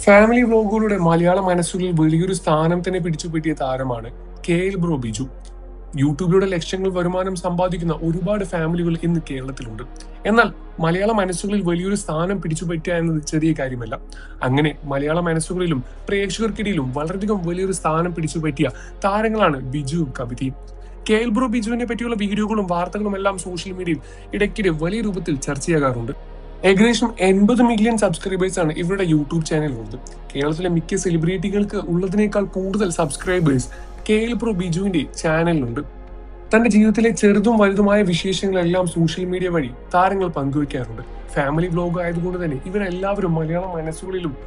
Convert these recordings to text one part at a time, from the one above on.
Family വ്ലോഗുകളുടെ മലയാള മനസ്സുകളിൽ വലിയൊരു സ്ഥാനം തന്നെ പിടിച്ചുപറ്റിയ താരമാണ് KL ബ്രോ ബിജു. യൂട്യൂബിലൂടെ ലക്ഷങ്ങൾ വരുമാനം സമ്പാദിക്കുന്ന ഒരുപാട് ഫാമിലികൾ ഇന്ന് കേരളത്തിലുണ്ട്. എന്നാൽ മലയാള മനസ്സുകളിൽ വലിയൊരു സ്ഥാനം പിടിച്ചുപറ്റുക എന്നത് ചെറിയ കാര്യമല്ല. അങ്ങനെ മലയാള മനസ്സുകളിലും പ്രേക്ഷകർക്കിടയിലും വളരെയധികം വലിയൊരു സ്ഥാനം പിടിച്ചുപറ്റിയ താരങ്ങളാണ് ബിജുവും കവിതയും. KL ബ്രോ ബിജുവിനെ പറ്റിയുള്ള വീഡിയോകളും വാർത്തകളും എല്ലാം സോഷ്യൽ മീഡിയയിൽ ഇടയ്ക്കിടെ വലിയ രൂപത്തിൽ ചർച്ചയാകാറുണ്ട്. ഏകദേശം 80 മില്യൺ സബ്സ്ക്രൈബേഴ്സ് ആണ് ഇവരുടെ യൂട്യൂബ് ചാനലിലുള്ളത്. കേരളത്തിലെ മിക്ക സെലിബ്രിറ്റികൾക്ക് ഉള്ളതിനേക്കാൾ കൂടുതൽ സബ്സ്ക്രൈബേഴ്സ് KL ബ്രോ ബിജുവിന്റെ ചാനലിലുണ്ട്. തന്റെ ജീവിതത്തിലെ ചെറുതും വലുതുമായ വിശേഷങ്ങളെല്ലാം സോഷ്യൽ മീഡിയ വഴി താരങ്ങൾ പങ്കുവയ്ക്കാറുണ്ട്. ഫാമിലി വ്ലോഗ് ആയതുകൊണ്ട് തന്നെ ഇവരെല്ലാവരും മലയാള മനസ്സുകളിലും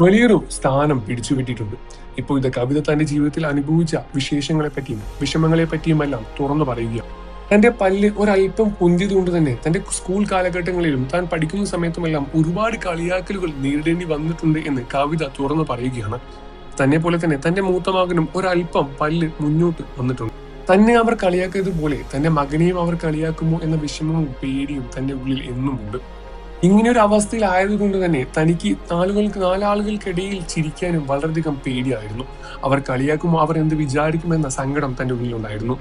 വലിയൊരു സ്ഥാനം പിടിച്ചുപറ്റിയിട്ടുണ്ട്. ഇപ്പോൾ ഇത് കവിത തന്റെ ജീവിതത്തിൽ അനുഭവിച്ച വിശേഷങ്ങളെ പറ്റിയും വിഷമങ്ങളെ പറ്റിയും എല്ലാം തുറന്നു പറയുകയാണ്. തന്റെ പല്ല് ഒരല്പം പൊന്തിയതുകൊണ്ട് തന്നെ തന്റെ സ്കൂൾ കാലഘട്ടങ്ങളിലും താൻ പഠിക്കുന്ന സമയത്തുമെല്ലാം ഒരുപാട് കളിയാക്കലുകൾ നേരിടേണ്ടി വന്നിട്ടുണ്ട് എന്ന് കവിത തുറന്നു പറയുകയാണ്. തന്നെ പോലെ തന്നെ തന്റെ മൂത്ത മകനും ഒരല്പം പല്ല് മുന്നോട്ട് വന്നിട്ടുണ്ട്. തന്നെ അവർ കളിയാക്കിയതുപോലെ തന്റെ മകനെയും അവർ കളിയാക്കുമോ എന്ന വിഷമവും പേടിയും തന്റെ ഉള്ളിൽ എന്നും ഉണ്ട്. ഇങ്ങനെ ഒരു അവസ്ഥയിലായതുകൊണ്ട് തന്നെ തനിക്ക് നാലാളുകൾക്കിടയിൽ ചിരിക്കാനും വളരെയധികം പേടിയായിരുന്നു. അവർ കളിയാക്കുമോ, അവർ എന്ത് വിചാരിക്കുമെന്ന സങ്കടം തന്റെ ഉള്ളിലുണ്ടായിരുന്നു.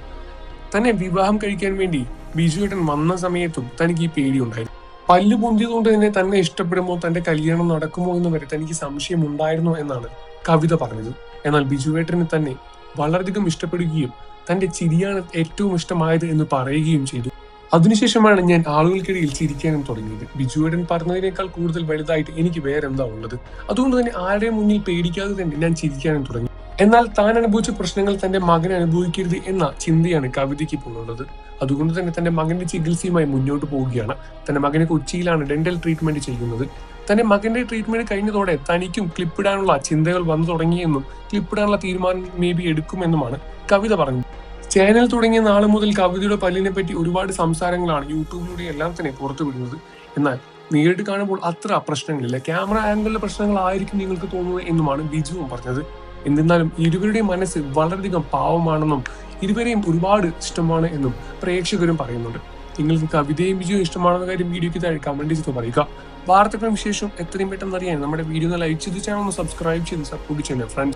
തന്നെ വിവാഹം കഴിക്കാൻ വേണ്ടി ബിജുവേട്ടൻ വന്ന സമയത്തും തനിക്ക് ഈ പേടിയുണ്ടായിരുന്നു. പല്ല് പൊന്തിയതുകൊണ്ട് തന്നെ ഇഷ്ടപ്പെടുമോ, തന്റെ കല്യാണം നടക്കുമോ എന്ന് വരെ തനിക്ക് സംശയം ഉണ്ടായിരുന്നു എന്നാണ് കവിത പറഞ്ഞത്. എന്നാൽ ബിജുവേട്ടന് തന്നെ വളരെയധികം ഇഷ്ടപ്പെടുകയും തന്റെ ചിരിയാണ് ഏറ്റവും ഇഷ്ടമായത് എന്ന് പറയുകയും ചെയ്തു. അതിനുശേഷമാണ് ഞാൻ ആളുകൾക്കിടയിൽ ചിരിക്കാനും തുടങ്ങിയത്. ബിജുവേട്ടൻ പറഞ്ഞതിനേക്കാൾ കൂടുതൽ വലുതായിട്ട് എനിക്ക് വേറെന്താ ഉള്ളത്. അതുകൊണ്ട് തന്നെ ആരുടെയും മുന്നിൽ പേടിക്കാതെ തന്നെ ഞാൻ ചിരിക്കാനും തുടങ്ങി. എന്നാൽ താൻ അനുഭവിച്ച പ്രശ്നങ്ങൾ തന്റെ മകൻ അനുഭവിക്കരുത് എന്ന ചിന്തയാണ് കവിതയ്ക്ക് ഇപ്പോൾ ഉള്ളത്. അതുകൊണ്ട് തന്നെ തന്റെ മകന്റെ ചികിത്സയുമായി മുന്നോട്ട് പോവുകയാണ്. തന്റെ മകന് കൊച്ചിയിലാണ് ഡെന്റൽ ട്രീറ്റ്മെന്റ് ചെയ്യുന്നത്. തന്റെ മകന്റെ ട്രീറ്റ്മെന്റ് കഴിഞ്ഞതോടെ തനിക്കും ക്ലിപ്പിടാനുള്ള ചിന്തകൾ വന്നു തുടങ്ങിയെന്നും ക്ലിപ്പിടാനുള്ള തീരുമാനം എടുക്കുമെന്നുമാണ് കവിത പറഞ്ഞത്. ചാനൽ തുടങ്ങിയ നാളെ മുതൽ കവിതയുടെ പല്ലിനെ പറ്റി ഒരുപാട് സംസാരങ്ങളാണ് യൂട്യൂബിലൂടെ എല്ലാം തന്നെ പുറത്തുവിടുന്നത്. എന്നാൽ നേരിട്ട് കാണുമ്പോൾ അത്ര പ്രശ്നങ്ങളില്ല, ക്യാമറ ആംഗിളിലെ പ്രശ്നങ്ങളായിരിക്കും നിങ്ങൾക്ക് തോന്നുന്നത് എന്നുമാണ് ബിജുവും പറഞ്ഞത്. എന്നിരുന്നാലും ഇരുവരുടെയും മനസ്സ് വളരെയധികം പാവമാണെന്നും ഇരുവരെയും ഒരുപാട് ഇഷ്ടമാണ് എന്നും പ്രേക്ഷകരും പറയുന്നുണ്ട്. നിങ്ങൾക്ക് കവിതയും ബിജുവും ഇഷ്ടമാണെന്ന കാര്യം വീഡിയോയ്ക്ക് താഴെ കമന്റ് ചെയ്ത് പറയുക. വാർത്തകളും വിശേഷവും എത്രയും പെട്ടെന്ന് അറിയാൻ നമ്മുടെ വീഡിയോ ലൈക്ക് ചെയ്ത് ചാനൽ ഒന്ന് സബ്സ്ക്രൈബ് ചെയ്ത് സപ്പോർട്ട് ചെയ്യുന്ന ഫ്രണ്ട്സ്.